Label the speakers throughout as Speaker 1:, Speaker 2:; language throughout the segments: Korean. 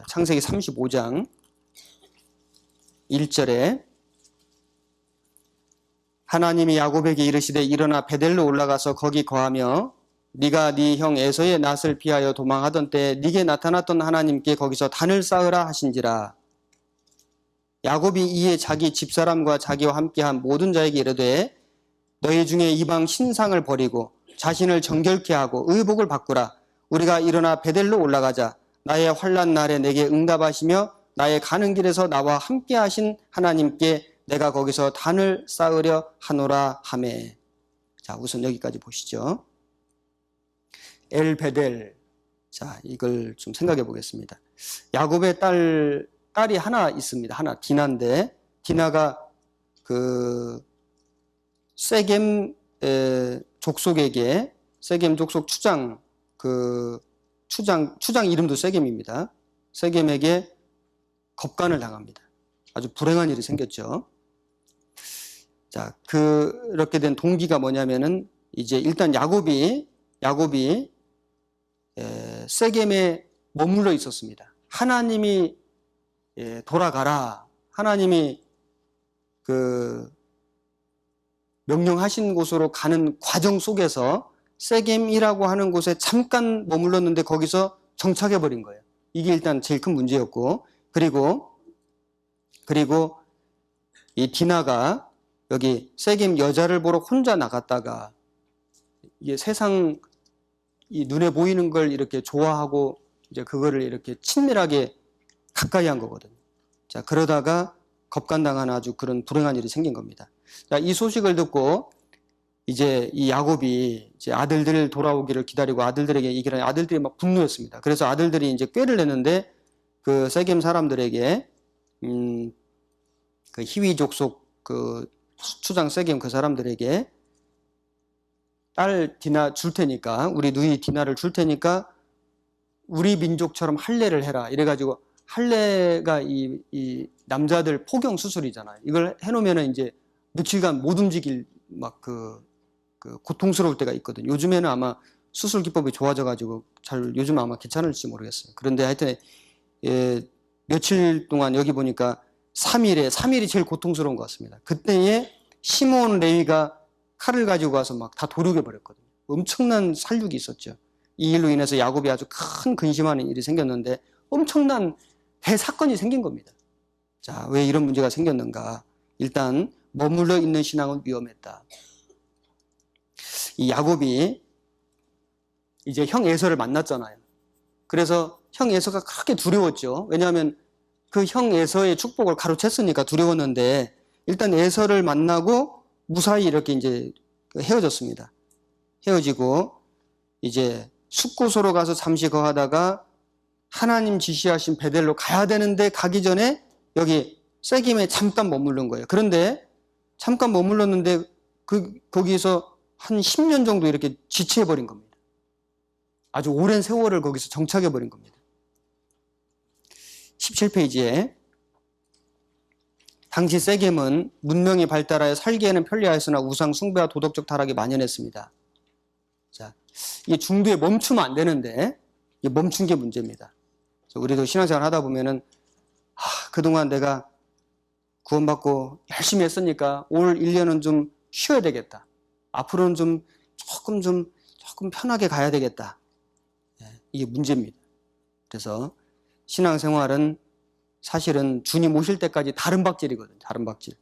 Speaker 1: 창세기 35장 1절에 하나님이 야곱에게 이르시되 일어나 베델로 올라가서 거기 거하며 네가 네 형 에서의 낫을 피하여 도망하던 때 네게 나타났던 하나님께 거기서 단을 쌓으라 하신지라. 야곱이 이에 자기 집사람과 자기와 함께한 모든 자에게 이르되 너희 중에 이방 신상을 버리고 자신을 정결케 하고 의복을 바꾸라. 우리가 일어나 베델로 올라가자. 나의 환난 날에 내게 응답하시며 나의 가는 길에서 나와 함께 하신 하나님께 내가 거기서 단을 쌓으려 하노라 하매. 자, 우선 여기까지 보시죠. 엘베델. 자, 이걸 좀 생각해 보겠습니다. 야곱의 딸이 하나 있습니다. 하나, 디나인데, 디나가 그 세겜 족속에게, 세겜 족속 추장 이름도 세겜입니다. 세겜에게 겁간을 당합니다. 아주 불행한 일이 생겼죠. 자, 그렇게 된 동기가 뭐냐면은, 이제 일단 야곱이 세겜에 머물러 있었습니다. 하나님이 돌아가라. 하나님이 그 명령하신 곳으로 가는 과정 속에서 세겜이라고 하는 곳에 잠깐 머물렀는데 거기서 정착해 버린 거예요. 이게 일단 제일 큰 문제였고, 그리고 이 디나가 여기 세겜 여자를 보러 혼자 나갔다가 이게 세상 이 눈에 보이는 걸 이렇게 좋아하고 이제 그거를 이렇게 친밀하게 가까이 한 거거든요. 자, 그러다가 겁간당한 아주 그런 불행한 일이 생긴 겁니다. 자, 이 소식을 듣고 이제 이 야곱이 이제 아들들 돌아오기를 기다리고 아들들에게 얘기를 하니 아들들이 막 분노했습니다. 그래서 아들들이 이제 꾀를 냈는데 그 세겜 사람들에게 그 히위 족속 그 추장 세겜 그 사람들에게 딸 디나 줄 테니까, 우리 누이 디나를 줄 테니까 우리 민족처럼 할례를 해라. 이래가지고 할례가 이 남자들 포경 수술이잖아요. 이걸 해놓으면은 이제 며칠간 못 움직일 막 그 고통스러울 때가 있거든요. 요즘에는 아마 수술 기법이 좋아져가지고 요즘 아마 괜찮을지 모르겠어요. 그런데 하여튼 며칠 동안 여기 보니까 3일이 제일 고통스러운 것 같습니다. 그때에 시므온 레위가 칼을 가지고 와서 막 다 도륙해 버렸거든요. 엄청난 살육이 있었죠. 이 일로 인해서 야곱이 아주 큰 근심하는 일이 생겼는데 엄청난 대사건이 생긴 겁니다. 자, 왜 이런 문제가 생겼는가? 일단 머물러 있는 신앙은 위험했다. 이 야곱이 이제 형 에서를 만났잖아요. 그래서 형 에서가 그렇게 두려웠죠. 왜냐하면 그 형 에서의 축복을 가로챘으니까 두려웠는데 일단 에서를 만나고 무사히 이렇게 이제 헤어졌습니다. 헤어지고 이제 숫곳으로 가서 잠시 거하다가 하나님 지시하신 베델로 가야 되는데 가기 전에 여기 세겜에 잠깐 머무른 거예요. 그런데 잠깐 머물렀는데 거기서 한 10년 정도 이렇게 지체해버린 겁니다. 아주 오랜 세월을 거기서 정착해버린 겁니다. 17페이지에 당시 세겜은 문명이 발달하여 살기에는 편리하였으나 우상 숭배와 도덕적 타락이 만연했습니다. 자, 이게 중도에 멈추면 안 되는데 이게 멈춘 게 문제입니다. 우리도 신앙생활 하다 보면은 그동안 내가 구원받고 열심히 했으니까 올 1년은 좀 쉬어야 되겠다. 앞으로는 조금 편하게 가야 되겠다. 이게 문제입니다. 그래서 신앙생활은 사실은 주님 오실 때까지 다른 박질이거든요. 다른 박질.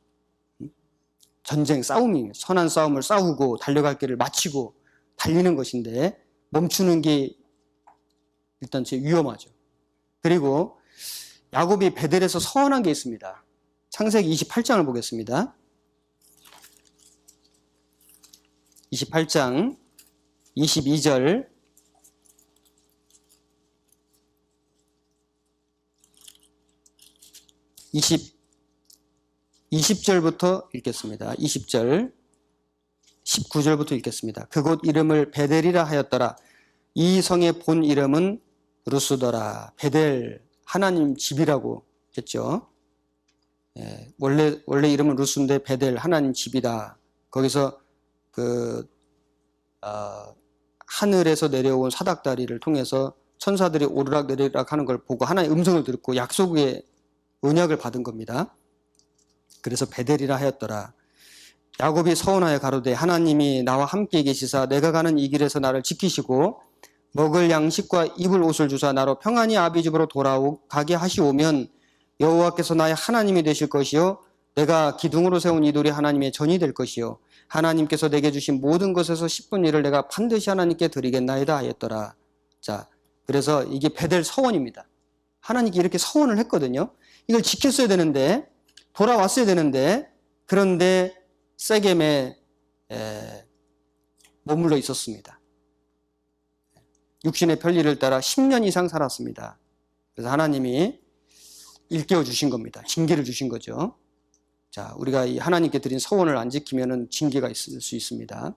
Speaker 1: 전쟁, 싸움이 선한 싸움을 싸우고 달려갈 길을 마치고 달리는 것인데 멈추는 게 일단 제일 위험하죠. 그리고 야곱이 베델에서 서원한 게 있습니다. 창세기 28장을 보겠습니다. 28장 22절 20절부터 읽겠습니다. 20절, 19절부터 읽겠습니다. 그곳 이름을 베델이라 하였더라. 이 성의 본 이름은 루스더라. 베델, 하나님 집이라고 했죠. 원래 이름은 루스인데 베델, 하나님 집이다. 거기서 하늘에서 내려온 사닥다리를 통해서 천사들이 오르락 내리락 하는 걸 보고 하나의 음성을 듣고 약속의 언약을 받은 겁니다. 그래서 베델이라 하였더라. 야곱이 서운하여 가로되 하나님이 나와 함께 계시사 내가 가는 이 길에서 나를 지키시고 먹을 양식과 입을 옷을 주사 나로 평안히 아비 집으로 돌아가게 하시오면 여호와께서 나의 하나님이 되실 것이요 내가 기둥으로 세운 이 돌이 하나님의 전이 될 것이요 하나님께서 내게 주신 모든 것에서 10분 1을 내가 반드시 하나님께 드리겠나이다 하였더라. 자, 그래서 이게 베델 서원입니다. 하나님께 이렇게 서원을 했거든요. 이걸 지켰어야 되는데 돌아왔어야 되는데 그런데 세겜에 머물러 있었습니다. 육신의 편리를 따라 10년 이상 살았습니다. 그래서 하나님이 일깨워 주신 겁니다. 징계를 주신 거죠. 자, 우리가 이 하나님께 드린 서원을 안 지키면 징계가 있을 수 있습니다.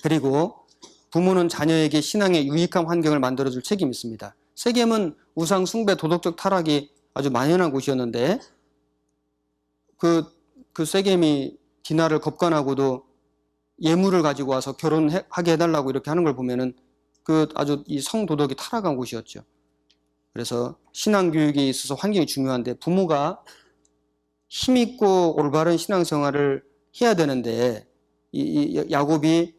Speaker 1: 그리고 부모는 자녀에게 신앙의 유익한 환경을 만들어줄 책임이 있습니다. 세겜은 우상 숭배, 도덕적 타락이 아주 만연한 곳이었는데 그 세겜이 디나를 겁간하고도 예물을 가지고 와서 결혼하게 해달라고 이렇게 하는 걸 보면은 그 아주 이 성도덕이 타락한 곳이었죠. 그래서 신앙교육에 있어서 환경이 중요한데 부모가 힘있고 올바른 신앙생활을 해야 되는데 이 야곱이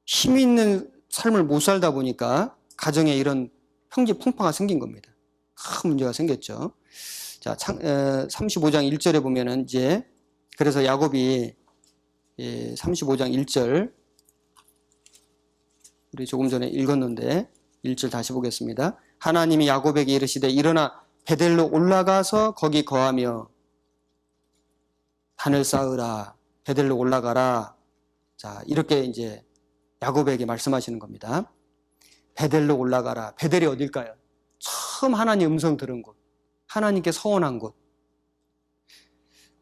Speaker 1: 힘있는 삶을 못 살다 보니까 가정에 이런 평지풍파가 생긴 겁니다. 큰 문제가 생겼죠. 자, 35장 1절에 보면은 이제 그래서 야곱이 35장 1절 우리 조금 전에 읽었는데 1절 다시 보겠습니다. 하나님이 야곱에게 이르시되 일어나 베델로 올라가서 거기 거하며 단을 쌓으라. 베델로 올라가라. 자, 이렇게 이제 야곱에게 말씀하시는 겁니다. 베델로 올라가라. 베델이 어딜까요? 처음 하나님 음성 들은 곳. 하나님께 서원한 곳.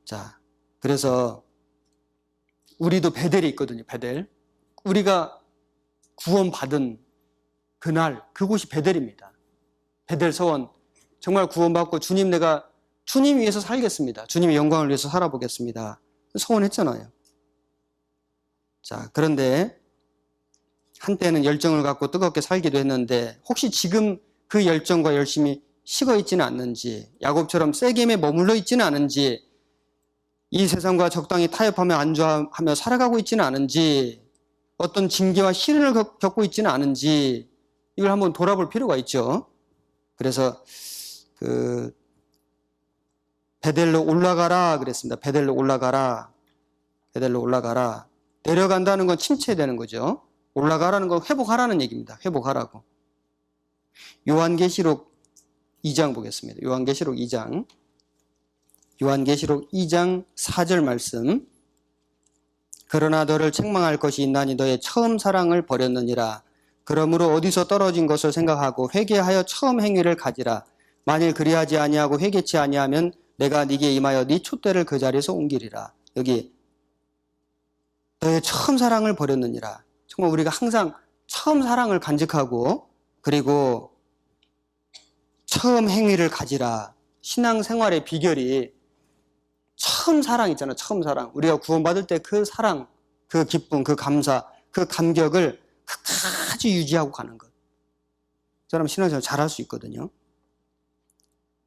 Speaker 1: 자, 그래서 우리도 베델이 있거든요. 베델. 우리가 구원받은 그날 그곳이 베델입니다. 베델 서원. 정말 구원받고 내가 주님 위해서 살겠습니다. 주님의 영광을 위해서 살아보겠습니다. 서원했잖아요. 자, 그런데 한때는 열정을 갖고 뜨겁게 살기도 했는데 혹시 지금 그 열정과 열심이 식어 있지는 않는지, 야곱처럼 세겜에 머물러 있지는 않은지, 이 세상과 적당히 타협하며 안주하며 살아가고 있지는 않은지, 어떤 징계와 시련을 겪고 있지는 않은지 이걸 한번 돌아볼 필요가 있죠. 그래서 베델로 올라가라 그랬습니다. 베델로 올라가라. 베델로 올라가라. 내려간다는 건 침체되는 거죠. 올라가라는 건 회복하라는 얘기입니다. 회복하라고. 요한계시록 2장 보겠습니다. 요한계시록 2장 4절 말씀. 그러나 너를 책망할 것이 있나니 너의 처음 사랑을 버렸느니라. 그러므로 어디서 떨어진 것을 생각하고 회개하여 처음 행위를 가지라. 만일 그리하지 아니하고 회개치 아니하면 내가 네게 임하여 네 촛대를 그 자리에서 옮기리라. 여기 너의 처음 사랑을 버렸느니라. 정말 우리가 항상 처음 사랑을 간직하고 그리고 처음 행위를 가지라. 신앙생활의 비결이 처음 사랑 있잖아요. 처음 사랑. 우리가 구원받을 때 그 사랑, 그 기쁨, 그 감사, 그 감격을 끝까지 유지하고 가는 것. 그 사람 신앙생활 잘할 수 있거든요.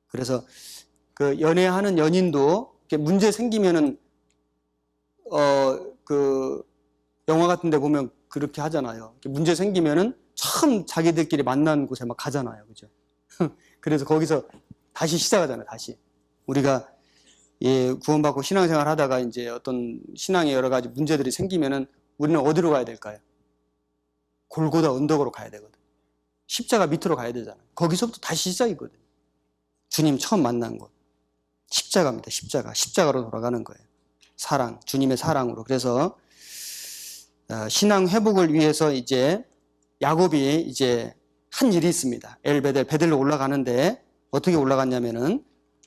Speaker 1: 그래서 그 연애하는 연인도 이렇게 문제 생기면은 그 영화 같은 데 보면 그렇게 하잖아요. 문제 생기면은 처음 자기들끼리 만난 곳에 막 가잖아요. 그죠? 그래서 거기서 다시 시작하잖아요. 다시. 우리가 구원받고 신앙생활 하다가 이제 어떤 신앙의 여러 가지 문제들이 생기면은 우리는 어디로 가야 될까요? 골고다 언덕으로 가야 되거든. 십자가 밑으로 가야 되잖아요. 거기서부터 다시 시작이거든요. 주님 처음 만난 곳. 십자가입니다. 십자가. 십자가로 돌아가는 거예요. 사랑, 주님의 사랑으로. 그래서 신앙 회복을 위해서 이제 야곱이 이제 한 일이 있습니다. 베델로 올라가는데 어떻게 올라갔냐면은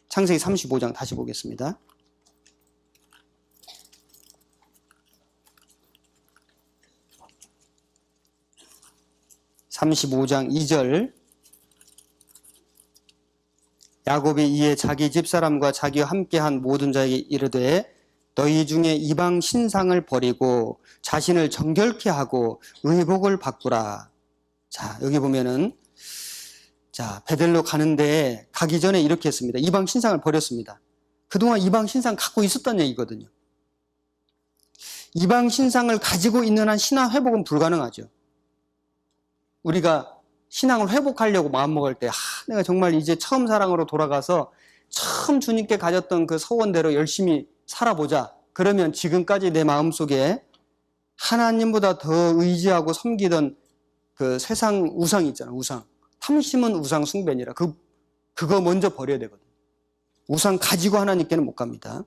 Speaker 1: 창세기 35장 다시 보겠습니다. (35장 2절) 야곱이 이에 자기 집사람과 자기와 함께한 모든 자에게 이르되 너희 중에 이방 신상을 버리고 자신을 정결케 하고 의복을 바꾸라. 자, 여기 보면은 자, 베델로 가는데 가기 전에 이렇게 했습니다. 이방 신상을 버렸습니다. 그동안 이방 신상 갖고 있었던 얘기거든요. 이방 신상을 가지고 있는 한 신앙 회복은 불가능하죠. 우리가 신앙을 회복하려고 마음먹을 때 내가 정말 이제 처음 사랑으로 돌아가서 처음 주님께 가졌던 그 서원대로 열심히 살아보자. 그러면 지금까지 내 마음속에 하나님보다 더 의지하고 섬기던 그 세상 우상이 있잖아. 우상. 탐심은 우상 숭배니라. 그거 먼저 버려야 되거든. 우상 가지고 하나님께는 못 갑니다.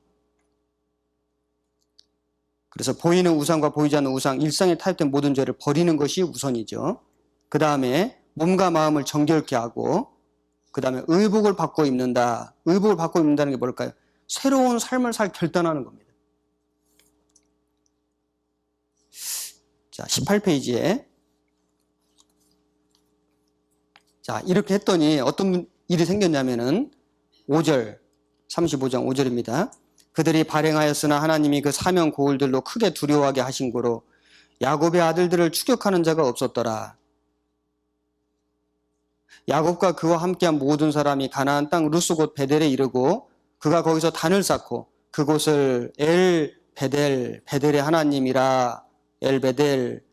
Speaker 1: 그래서 보이는 우상과 보이지 않는 우상, 일상에 타협된 모든 죄를 버리는 것이 우선이죠. 그 다음에 몸과 마음을 정결케 하고, 그 다음에 의복을 바꿔 입는다. 의복을 바꿔 입는다는 게 뭘까요? 새로운 삶을 살 결단하는 겁니다. 자, 18페이지에 자, 이렇게 했더니 어떤 일이 생겼냐면은 5절, 35장 5절입니다. 그들이 발행하였으나 하나님이 그 사명 고울들로 크게 두려워하게 하신 고로 야곱의 아들들을 추격하는 자가 없었더라. 야곱과 그와 함께한 모든 사람이 가나안 땅 루스 곧 베델에 이르고 그가 거기서 단을 쌓고 그곳을 베델의 하나님이라 엘베델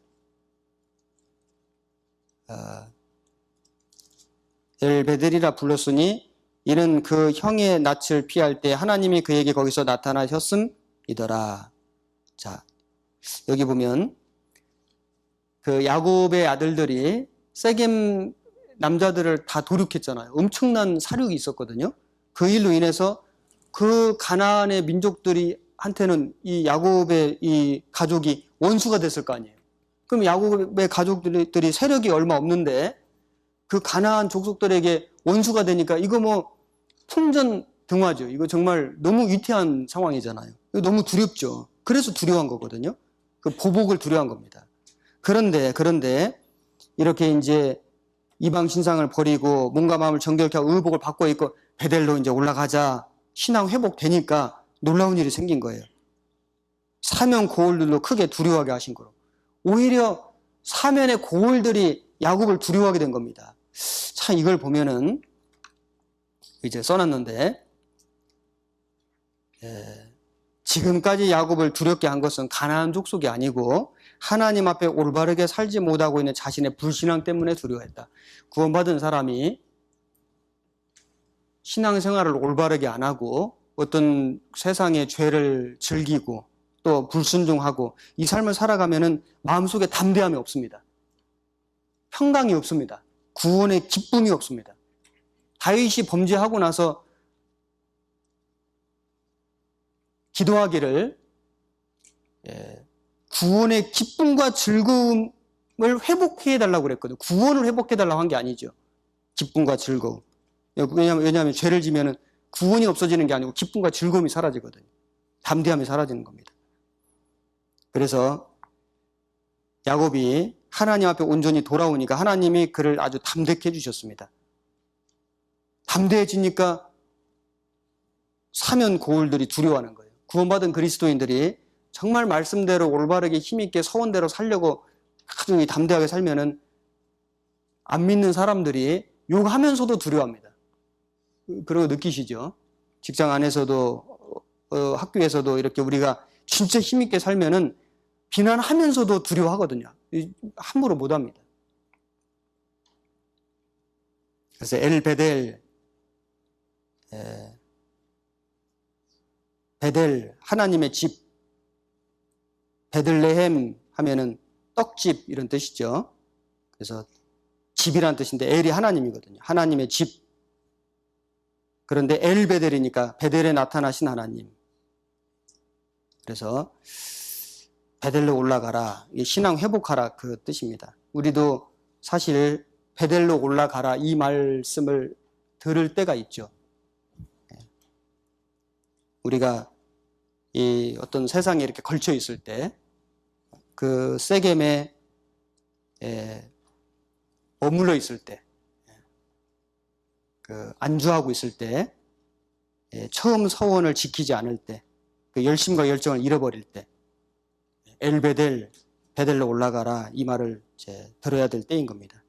Speaker 1: 엘베델이라 불렀으니 이는 그 형의 낯을 피할 때 하나님이 그에게 거기서 나타나셨음이더라. 자, 여기 보면 그 야곱의 아들들이 세겜 남자들을 다 도륙했잖아요. 엄청난 사륙이 있었거든요. 그 일로 인해서 그 가나안의 민족들이 한테는 이 야곱의 이 가족이 원수가 됐을 거 아니에요. 그럼 야곱의 가족들이 세력이 얼마 없는데 그 가나안 족속들에게 원수가 되니까 이거 뭐 풍전등화죠. 이거 정말 너무 위태한 상황이잖아요. 이거 너무 두렵죠. 그래서 두려워한 거거든요. 그 보복을 두려워한 겁니다. 그런데 이렇게 이제 이방 신상을 버리고 몸과 마음을 정결케 하고 의복을 바꿔 입고 베델로 이제 올라가자 신앙 회복되니까 놀라운 일이 생긴 거예요. 사면 고울들로 크게 두려워하게 하신 거로. 오히려 사면의 고울들이 야곱을 두려워하게 된 겁니다. 참 이걸 보면은 이제 써놨는데 지금까지 야곱을 두렵게 한 것은 가나안 족속이 아니고 하나님 앞에 올바르게 살지 못하고 있는 자신의 불신앙 때문에 두려워했다. 구원받은 사람이 신앙생활을 올바르게 안 하고 어떤 세상의 죄를 즐기고 또 불순종하고 이 삶을 살아가면은 마음속에 담대함이 없습니다. 평강이 없습니다. 구원의 기쁨이 없습니다. 다윗이 범죄하고 나서 기도하기를 구원의 기쁨과 즐거움을 회복해달라고 그랬거든요. 구원을 회복해달라고 한 게 아니죠. 기쁨과 즐거움. 왜냐하면 죄를 지면은 구원이 없어지는 게 아니고 기쁨과 즐거움이 사라지거든요. 담대함이 사라지는 겁니다. 그래서 야곱이 하나님 앞에 온전히 돌아오니까 하나님이 그를 아주 담대케 해주셨습니다. 담대해지니까 사면 고울들이 두려워하는 거예요. 구원받은 그리스도인들이 정말 말씀대로 올바르게 힘있게 서원대로 살려고 아주 담대하게 살면은 안 믿는 사람들이 욕하면서도 두려워합니다. 그런 거 느끼시죠? 직장 안에서도 학교에서도 이렇게 우리가 진짜 힘있게 살면은 비난하면서도 두려워하거든요. 함부로 못합니다. 그래서 엘베델 베델 하나님의 집, 베들레헴 하면은 떡집 이런 뜻이죠. 그래서 집이란 뜻인데 엘이 하나님이거든요. 하나님의 집. 그런데 엘베델이니까 베델에 나타나신 하나님. 그래서 베델로 올라가라. 신앙 회복하라 그 뜻입니다. 우리도 사실 베델로 올라가라 이 말씀을 들을 때가 있죠. 우리가 이 어떤 세상에 이렇게 걸쳐 있을 때, 그 세겜에 머물러 있을 때, 그 안주하고 있을 때, 처음 서원을 지키지 않을 때, 그 열심과 열정을 잃어버릴 때 엘베델, 베델로 올라가라 이 말을 이제 들어야 될 때인 겁니다.